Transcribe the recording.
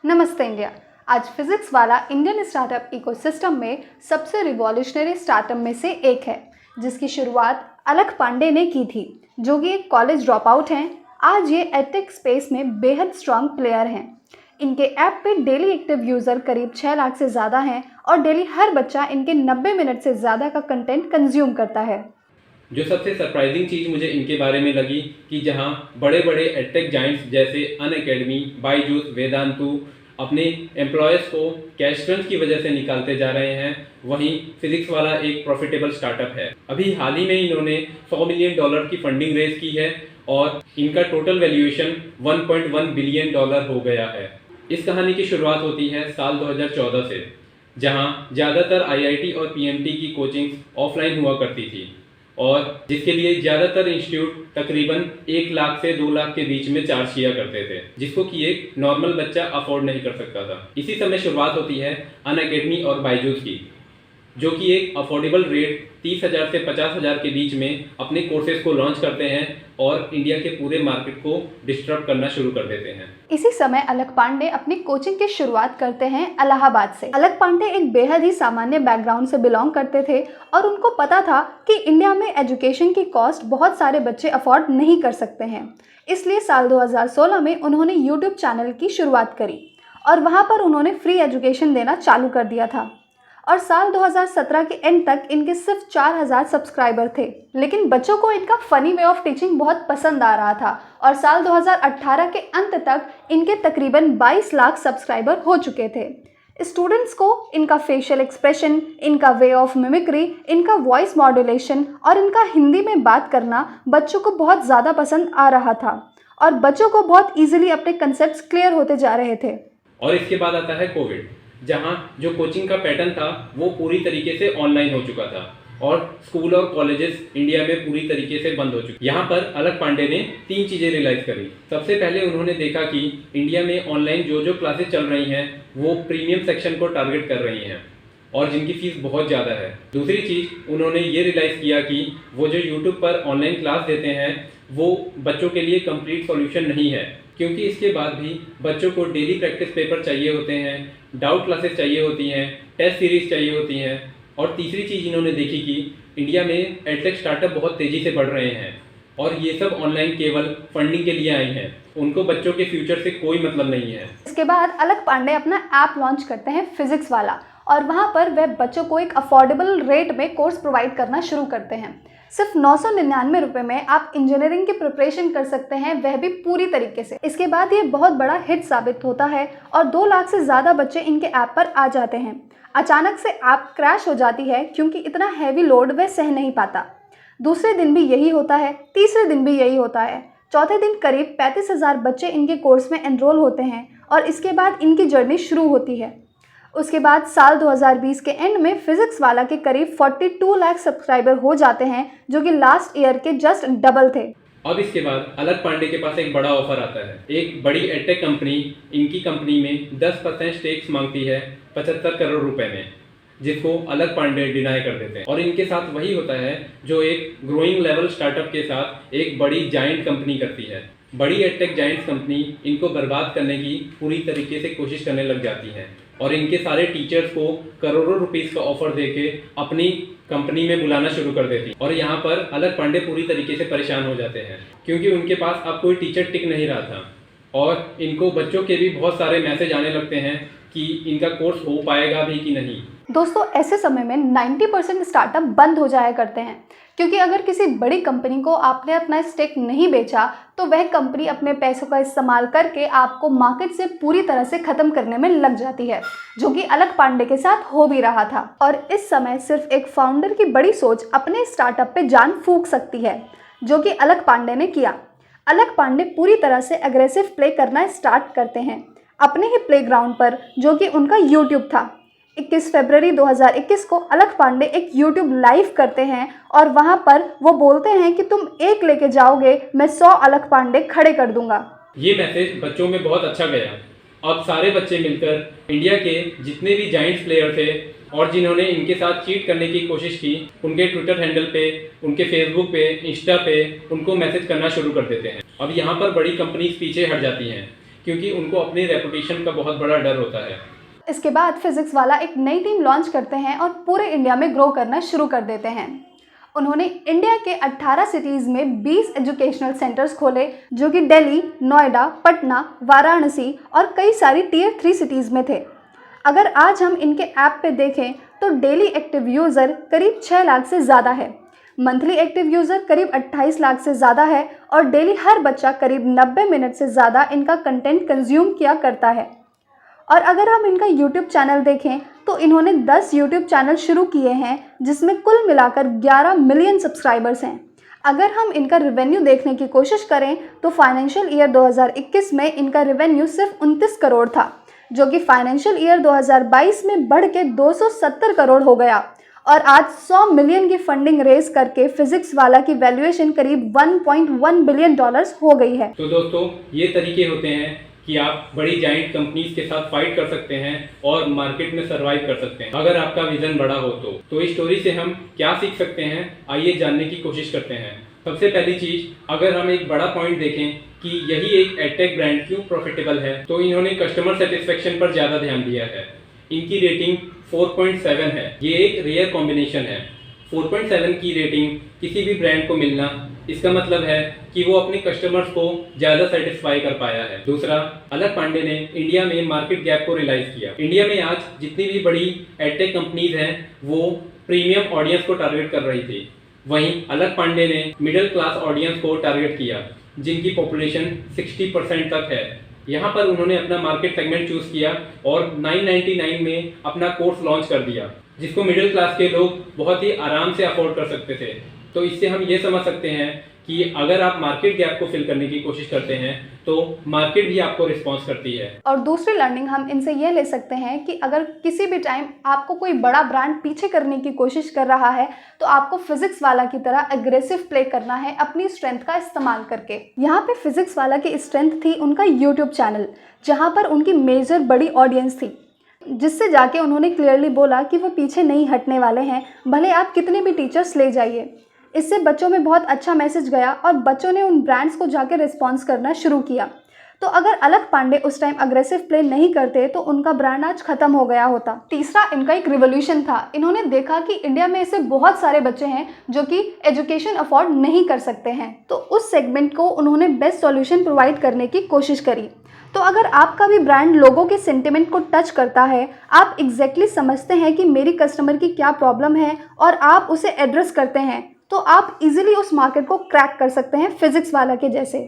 नमस्ते इंडिया। आज फिजिक्स वाला इंडियन स्टार्टअप इकोसिस्टम में सबसे रिवॉल्यूशनरी स्टार्टअप में से एक है, जिसकी शुरुआत अलख पांडे ने की थी, जो कि एक कॉलेज ड्रॉप आउट हैं। आज ये एडटेक स्पेस में बेहद स्ट्रॉन्ग प्लेयर हैं। इनके ऐप पे डेली एक्टिव यूज़र करीब 6 लाख से ज़्यादा हैं और डेली हर बच्चा इनके 90 मिनट से ज़्यादा का कंटेंट कंज्यूम करता है। जो सबसे सरप्राइजिंग चीज़ मुझे इनके बारे में लगी कि जहां बड़े बड़े एडटेक जाइंट्स जैसे अनअकैडमी, बायजूस, वेदांतु अपने एम्प्लॉयज़ को कैश क्रंच की वजह से निकालते जा रहे हैं, वहीं फिजिक्स वाला एक प्रॉफिटेबल स्टार्टअप है। अभी हाल ही में इन्होंने $100 मिलियन की फंडिंग रेज की है और इनका टोटल वैल्यूएशन $1.1 बिलियन हो गया है। इस कहानी की शुरुआत होती है साल 2014 से, जहां ज़्यादातर आईआईटी और पीएमटी की कोचिंग ऑफलाइन हुआ करती थी और जिसके लिए ज़्यादातर इंस्टीट्यूट तकरीबन 1 लाख से 2 लाख के बीच में चार्ज किया करते थे, जिसको कि एक नॉर्मल बच्चा अफोर्ड नहीं कर सकता था। इसी समय शुरुआत होती है अनअकैडमी और बायजूस की, जो कि एक अफोर्डेबल रेट 30,000 से 50,000 के बीच में अपने कोर्सेज को लॉन्च करते हैं और इंडिया के पूरे मार्केट को डिस्टर्ब करना शुरू कर देते हैं। इसी समय अलख पांडे अपनी कोचिंग की शुरुआत करते हैं इलाहाबाद से। अलख पांडे एक बेहद ही सामान्य बैकग्राउंड से बिलोंग करते थे और उनको पता था कि इंडिया में एजुकेशन की कॉस्ट बहुत सारे बच्चे अफोर्ड नहीं कर सकते हैं। इसलिए साल 2016 में उन्होंने यूट्यूब चैनल की शुरुआत करी और वहाँ पर उन्होंने फ्री एजुकेशन देना चालू कर दिया था। और साल 2017 के एंड तक इनके सिर्फ 4,000 सब्सक्राइबर थे, लेकिन बच्चों को इनका फ़नी वे ऑफ टीचिंग बहुत पसंद आ रहा था और साल 2018 के अंत तक इनके तकरीबन 22 लाख सब्सक्राइबर हो चुके थे। स्टूडेंट्स को इनका फेशियल एक्सप्रेशन, इनका वे ऑफ मिमिक्री, इनका वॉइस मॉड्यूलेशन और इनका हिंदी में बात करना बच्चों को बहुत ज़्यादा पसंद आ रहा था और बच्चों को बहुत ईजिली अपने कंसेप्ट्स क्लियर होते जा रहे थे। और इसके बाद आता है कोविड, जहां जो कोचिंग का पैटर्न था वो पूरी तरीके से ऑनलाइन हो चुका था और स्कूल और कॉलेजेस इंडिया में पूरी तरीके से बंद हो चुके। यहाँ पर अलख पांडे ने 3 चीज़ें रियलाइज़ करी। सबसे पहले उन्होंने देखा कि इंडिया में ऑनलाइन जो क्लासेस चल रही हैं वो प्रीमियम सेक्शन को टारगेट कर रही हैं और जिनकी फीस बहुत ज़्यादा है। दूसरी चीज़ उन्होंने ये रियलाइज़ किया कि वो जो यूट्यूब पर ऑनलाइन क्लास देते हैं वो बच्चों के लिए कंप्लीट सॉल्यूशन नहीं है, क्योंकि इसके बाद भी बच्चों को डेली प्रैक्टिस पेपर चाहिए होते हैं, डाउट क्लासेस चाहिए होती हैं, टेस्ट सीरीज चाहिए होती हैं। और तीसरी चीज़ इन्होंने देखी कि इंडिया में एडटेक स्टार्टअप बहुत तेज़ी से बढ़ रहे हैं और ये सब ऑनलाइन केवल फंडिंग के लिए आई हैं, उनको बच्चों के फ्यूचर से कोई मतलब नहीं है। इसके बाद अलख पांडे अपना ऐप लॉन्च करते हैं फिजिक्स वाला और वहाँ पर वह बच्चों को एक अफोर्डेबल रेट में कोर्स प्रोवाइड करना शुरू करते हैं। सिर्फ 999 रुपये में आप इंजीनियरिंग की प्रिपरेशन कर सकते हैं, वह भी पूरी तरीके से। इसके बाद ये बहुत बड़ा हिट साबित होता है और 2 लाख से ज़्यादा बच्चे इनके ऐप पर आ जाते हैं। अचानक से ऐप क्रैश हो जाती है क्योंकि इतना हैवी लोड वह सह नहीं पाता। दूसरे दिन भी यही होता है, तीसरे दिन भी यही होता है, चौथे दिन करीब 35,000 बच्चे इनके कोर्स में एनरोल होते हैं और इसके बाद इनकी जर्नी शुरू होती है। उसके बाद साल 2020 के एंड में फिजिक्स वाला के करीब 42 लाख सब्सक्राइबर हो जाते हैं, जो कि लास्ट ईयर के जस्ट डबल थे। अब इसके बाद अलख पांडे के पास एक बड़ा ऑफर आता है। एक बड़ी एडटेक कंपनी इनकी कंपनी में 10% स्टेक्स मांगती है 75 करोड़ रुपए में, जिसको अलख पांडे डिनाई कर देते हैं। और इनके साथ वही होता है जो एक ग्रोइंग लेवल स्टार्टअप के साथ एक बड़ी जाइंट कंपनी करती है। बड़ी एडटेक जाइंट्स कंपनी इनको बर्बाद करने की पूरी तरीके से कोशिश करने लग जाती है और इनके सारे टीचर्स को करोड़ों रुपीस का ऑफर देके अपनी कंपनी में बुलाना शुरू कर देती। और यहाँ पर अलख पांडे पूरी तरीके से परेशान हो जाते हैं क्योंकि उनके पास अब कोई टीचर टिक नहीं रहा था और इनको बच्चों के भी बहुत सारे मैसेज आने लगते हैं कि इनका कोर्स हो पाएगा भी कि नहीं। दोस्तों, ऐसे समय में 90% स्टार्टअप बंद हो जाया करते हैं, क्योंकि अगर किसी बड़ी कंपनी को आपने अपना स्टेक नहीं बेचा तो वह कंपनी अपने पैसों का इस्तेमाल करके आपको मार्केट से पूरी तरह से ख़त्म करने में लग जाती है, जो कि अलख पांडे के साथ हो भी रहा था। और इस समय सिर्फ एक फाउंडर की बड़ी सोच अपने स्टार्टअप पे जान फूंक सकती है, जो कि अलख पांडे ने किया। अलख पांडे पूरी तरह से एग्रेसिव प्ले करना स्टार्ट करते हैं अपने ही प्लेग्राउंड पर, जो कि उनका यूट्यूब था। 21 फरवरी 2021 को अलख पांडे एक यूट्यूब लाइव करते हैं और वहां पर वो बोलते हैं कि तुम 1 लेके जाओगे, मैं 100 अलख पांडे खड़े कर दूंगा। ये मैसेज बच्चों में बहुत अच्छा गया। अब सारे बच्चे मिलकर इंडिया के जितने भी जाइंट्स प्लेयर थे और जिन्होंने इनके साथ चीट करने की कोशिश की, उनके ट्विटर हैंडल पे, उनके फेसबुक पे, इंस्टा पे उनको मैसेज करना शुरू कर देते हैं। अब यहाँ पर बड़ी कंपनीज पीछे हट जाती हैं क्योंकि उनको अपनी रेपुटेशन का बहुत बड़ा डर होता है। इसके बाद फिजिक्स वाला एक नई टीम लॉन्च करते हैं और पूरे इंडिया में ग्रो करना शुरू कर देते हैं। उन्होंने इंडिया के 18 सिटीज़ में 20 एजुकेशनल सेंटर्स खोले, जो कि दिल्ली, नोएडा, पटना, वाराणसी और कई सारी टियर 3 सिटीज़ में थे। अगर आज हम इनके ऐप पे देखें तो डेली एक्टिव यूज़र करीब 6 लाख से ज़्यादा है, मंथली एक्टिव यूज़र करीब 28 लाख से ज़्यादा है और डेली हर बच्चा करीब 90 मिनट से ज़्यादा इनका कंटेंट कंज्यूम किया करता है। और अगर हम इनका यूट्यूब चैनल देखें तो इन्होंने 10 यूट्यूब चैनल शुरू किए हैं, जिसमें कुल मिलाकर 11 मिलियन सब्सक्राइबर्स हैं। अगर हम इनका रेवेन्यू देखने की कोशिश करें तो फाइनेंशियल ईयर 2021 में इनका रेवेन्यू सिर्फ 29 करोड़ था, जो कि फाइनेंशियल ईयर 2022 में बढ़ के 270 करोड़ हो गया और आज 100 मिलियन की फंडिंग रेज करके फिजिक्स वाला की वैल्यूएशन करीब $1.1 बिलियन हो गई है। तो दोस्तों, ये तरीके होते हैं कि आप बड़ी जाइंट कंपनीज के साथ फाइट कर सकते हैं और मार्केट में सरवाइव कर सकते हैं, अगर आपका विजन बड़ा हो तो इस स्टोरी से हम क्या सीख सकते हैं, आइए जानने की कोशिश करते हैं। सबसे पहली चीज, अगर हम एक बड़ा पॉइंट देखें कि यही एक एडटेक ब्रांड क्यों प्रॉफिटेबल है, तो इन्होंने कस्टमर सेटिस्फेक्शन पर ज़्यादा ध्यान दिया है। इनकी रेटिंग 4.7 है, ये एक रेयर कॉम्बिनेशन है। 4.7 की रेटिंग किसी भी ब्रांड को मिलना, इसका मतलब है कि वो अपने कस्टमर्स को ज़्यादा सेटिस्फाई कर पाया है। दूसरा, अलग पांडे ने इंडिया में मार्केट गैप को रियलाइज किया। इंडिया में आज जितनी भी बड़ी एडटेक कंपनीज हैं वो प्रीमियम ऑडियंस को टारगेट कर रही थी, वहीं अलग पांडे ने मिडिल क्लास ऑडियंस को टारगेट किया, जिनकी पॉपुलेशन 60% तक है। यहाँ पर उन्होंने अपना मार्केट सेगमेंट चूज किया और 999 में अपना कोर्स लॉन्च कर दिया, जिसको मिडिल क्लास के लोग बहुत ही आराम से अफोर्ड कर सकते थे। तो इससे हम ये समझ सकते हैं कि अगर आप मार्केट गैप को फिल करने की कोशिश करते हैं तो मार्केट भी आपको रिस्पॉन्स करती है। और दूसरी लर्निंग हम इनसे ये ले सकते हैं कि अगर किसी भी टाइम आपको कोई बड़ा ब्रांड पीछे करने की कोशिश कर रहा है तो आपको फिजिक्स वाला की तरह एग्रेसिव प्ले करना है अपनी स्ट्रेंथ का इस्तेमाल करके। यहाँ पे फिजिक्स वाला की स्ट्रेंथ थी उनका यूट्यूब चैनल, जहाँ पर उनकी मेजर बड़ी ऑडियंस थी, जिससे जाके उन्होंने क्लियरली बोला कि वो पीछे नहीं हटने वाले हैं, भले आप कितने भी टीचर्स ले जाइए। इससे बच्चों में बहुत अच्छा मैसेज गया और बच्चों ने उन ब्रांड्स को जाके रिस्पॉन्स करना शुरू किया। तो अगर अलग पांडे उस टाइम अग्रेसिव प्ले नहीं करते तो उनका ब्रांड आज खत्म हो गया होता। तीसरा, इनका एक रिवोल्यूशन था। इन्होंने देखा कि इंडिया में ऐसे बहुत सारे बच्चे हैं जो कि एजुकेशन अफोर्ड नहीं कर सकते हैं, तो उस सेगमेंट को उन्होंने बेस्ट सॉल्यूशन प्रोवाइड करने की कोशिश करी। तो अगर आपका भी ब्रांड लोगों के सेंटिमेंट को टच करता है, आप एग्जैक्टली समझते हैं कि मेरी कस्टमर की क्या प्रॉब्लम है और आप उसे एड्रेस करते हैं, तो आप इजीली उस मार्केट को क्रैक कर सकते हैं फिजिक्स वाला के जैसे।